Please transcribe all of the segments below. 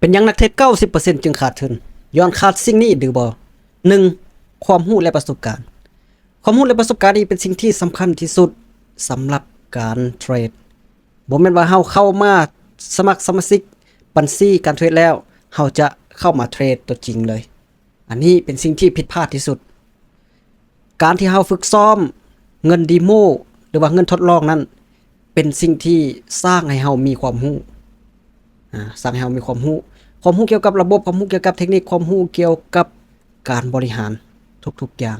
เป็นยังนักเทรด90%จึงขาดทุนย้อนขาดสิ่งนี้หรือบ่หนึ่งความรู้และประสบการณ์ความรู้และประสบการณ์นี้เป็นสิ่งที่สำคัญที่สุดสำหรับการเทรดบ่แม่นว่าเฮาเข้ามาสมัครสมาชิกบัญชีการเทรดแล้วเฮาจะเข้ามาเทรดตัวจริงเลยอันนี้เป็นสิ่งที่ผิดพลาดที่สุดการที่เฮาฝึกซ้อมเงินดีโมหรือว่าเงินทดลองนั้นเป็นสิ่งที่สร้างให้เฮามีความรู้สร้างให้เฮามีความรู้เกี่ยวกับระบบความรู้เกี่ยวกับเทคนิคความรู้เกี่ยวกับการบริหารทุกๆอย่าง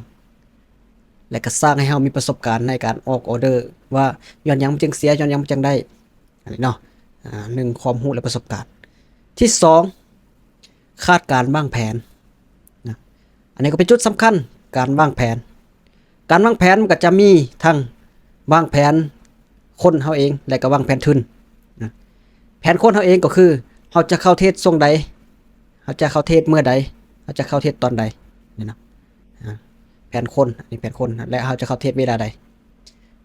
และก็สร้างให้เฮามีประสบการณ์ในการออกออเดอร์ว่าย้อนหยังมันจึงเสียย้อนหยังมันจึงได้อันนี้เนาะหนึ่งความรู้และประสบการณ์ที่สองคาดการวางแผนนะอันนี้ก็เป็นจุดสำคัญการวางแผนมันก็จะมีทั้งวางแผนคนเฮาเองและก็วางแผนทุนนะแผนคนเฮาเองก็คือเฮาจะเข้าเทรดช่วงใดเฮาจะเข้าเทรดเมื่อใดเฮาจะเข้าเทรดตอนใดนี่นะแผนคนอันนี้แผนคนและเฮาจะเข้าเทรดเวลาใด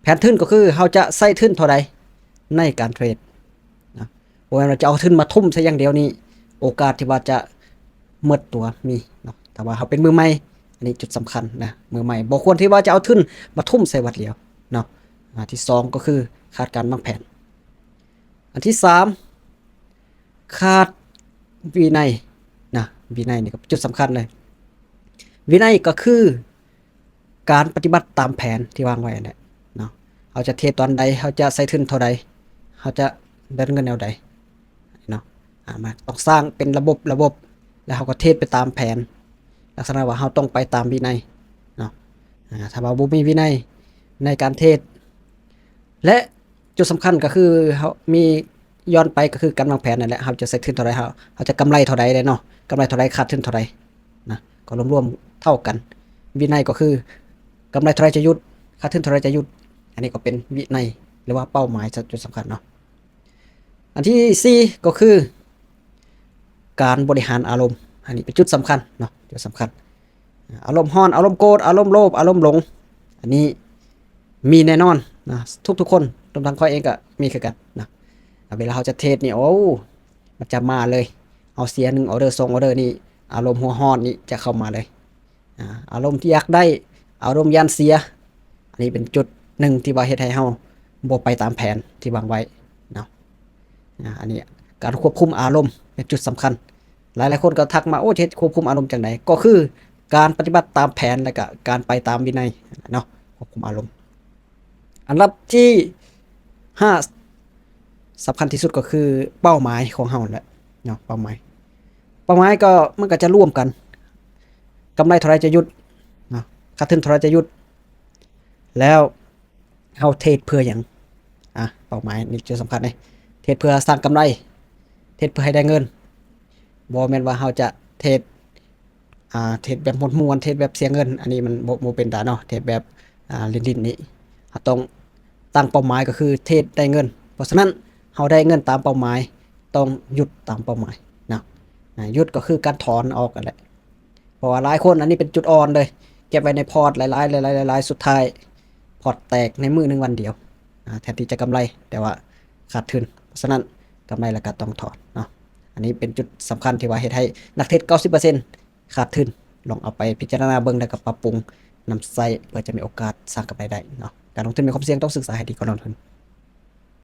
แผนทุนก็คือเฮาจะใส่ทุนเท่าใดในการเทรดนะบ่แม่นว่าจะเอาทุนมาทุ่มซะอย่างเดียวนี้โอกาสที่ว่าจะหมดตัวมีเนาะแต่ว่าเฮาเป็นมือใหม่อันนี้จุดสำคัญนะมือใหม่บ่ควรที่ว่าจะเอาทุนมาทุ่มใส่วัดเดียวเนาะที่สองก็คือขาดการวางแผนอันที่สามขาดวินัยนะวินัยนี่ก็จุดสำคัญเลยวินัยก็คือการปฏิบัติตามแผนที่วางไว้เนี่ยเนาะเขาจะเทรดตอนใดเขาจะใส่ทุนเท่าใดเขาจะเดินเงินแนวใดเนาะมาต้องสร้างเป็นระบบแล้วเขาก็เทรดไปตามแผนลักษณะว่าเขาต้องไปตามวินัยเนาะถ้าว่าบ่มีวินัยในการเทรดและจุดสำคัญก็คือเขามีย้อนไปก็คือการวางแผนนั่นแหละเขาจะใส่ทุนเท่าไรเขาจะกำไรเท่าไรเลยเนาะกำไรเท่าไรขาดทุนเท่าไรนะก็รวมๆเท่ากันวินัยก็คือกำไรเท่าไรจะหยุดขาดทุนเท่าไรจะหยุดอันนี้ก็เป็นวินัยหรือว่าเป้าหมายจุดสำคัญเนาะอันที่สี่ก็คือการบริหารอารมณ์อันนี้เป็นจุดสำคัญเนาะจุดสำคัญอารมณ์ร้อนอารมณ์โกรธอารมณ์โลภอารมณ์หลงอันนี้มีแน่นอนนะทุกคนรวมทั้งข้อยเองก็มีคือกันนะเวลาเขาจะเทรดนี่โอ้มันจะมาเลยเอาเสีย1ออเดอร์2ออเดอร์นี่อารมณ์หัวร้อนนี่จะเข้ามาเลยอารมณ์ที่อยากได้อารมณ์ยันเสียอันนี้เป็นจุดหนึ่งที่ว่าเฮ็ดให้เฮาบ่ไปตามแผนที่วางไว้เนาะอันนี้การควบคุมอารมณ์เป็นจุดสำคัญหลายคนก็ทักมาโอ้เฮ็ดควบคุมอารมณ์จังไดก็คือการปฏิบัติตามแผนและก็การไปตามวินัยเนาะควบคุมอารมณ์อันดับที่5สำคัญที่สุดก็คือเป้าหมายของเฮาแหละเนาะเป้าหมายก็มันก็จะร่วมกันกำไรเท่าไรจะหยุดเนาะขาดทุนเท่าไรจะหยุดแล้วเฮาเทรดเพื่อหยังเป้าหมายนี่จุดสำคัญเลยเทรดเพื่อสร้างกำไรเทรดเพื่อให้ได้เงินบ่แม่นว่าเฮาจะเทรดเทรดแบบมวนๆเทรดแบบเสียเงินอันนี้มันบ่เป็นตาเนาะเทรดแบบลิ้นๆนี่เฮาต้องตั้งเป้าหมายก็คือเทรดได้เงินเพราะฉะนั้นเฮาได้เงินตามเป้าหมายต้องหยุดตามเป้าหมายนะหยุดก็คือการถอนออกกันแหละเพราะว่าหลายคนอันนี้เป็นจุดอ่อนเลยเก็บไว้ในพอร์ตหลายๆสุดท้ายพอร์ตแตกในมื้อนึงวันเดียวแทนที่จะกำไรแต่ว่าขาดทุนเพราะฉะนั้นกำไรแล้วก็ต้องถอนเนาะอันนี้เป็นจุดสำคัญที่ว่าเฮ็ดให้นักเทรด90%ขาดทุนลองเอาไปพิจารณาเบิ่งแล้วก็ปรับปรุงนำใช้เพื่อจะมีโอกาสสร้างกำไรได้เนาะการลงทุนมีความเสี่ยงต้องศึกษาให้ดีก่อนลงทุน